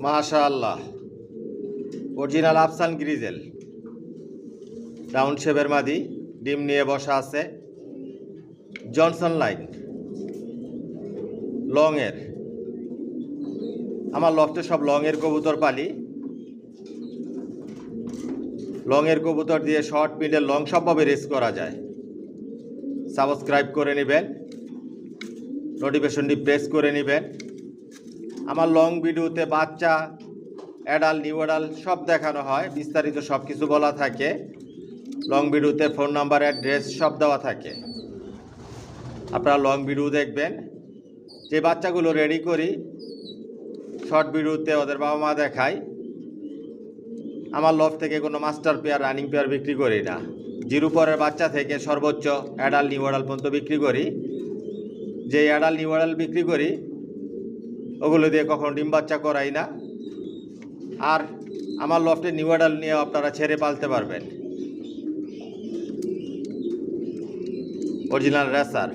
মাশাআল্লাহ, original আফসান grizzle round শেপের মাদি ডিম নিয়ে বসা আছে। জনসন লাইন লংয়ের। আমার লফটে সব লংয়ের কবুতর পালি। লংয়ের কবুতর দিয়ে শর্ট মিডল লং সবভাবে রেস করা যায়। সাবস্ক্রাইব করে নেবেন, নোটিফিকেশনটি প্রেস করে নেবেন। আমার লং ভিডিওতে বাচ্চা, অ্যাডাল্ট, নিউ অ্যাডাল্ট সব দেখানো হয়, বিস্তারিত সব কিছু বলা থাকে। লং ভিডিওতে ফোন নাম্বার, অ্যাড্রেস সব দেওয়া থাকে। আপনারা লং ভিডিও দেখবেন। যে বাচ্চাগুলো রেডি করি শর্ট ভিডিওতে ওদের বাবা মা দেখায়। আমার লফট থেকে কোনো মাস্টার পেয়ার, রানিং পেয়ার বিক্রি করি না। জিরো পরের বাচ্চা থেকে সর্বোচ্চ অ্যাডাল্ট, নিউ অ্যাডাল্ট পর্যন্ত বিক্রি করি। যে অ্যাডাল্ট, নিউ অ্যাডাল্ট বিক্রি করি ওগুলো দিয়ে কখনো ডিম বাচ্চা করাই না। আর আমার লফটে নিউ অ্যাডাল্ট নিয়ে আপনারা ছেড়ে পালতে পারবেন। Original racer.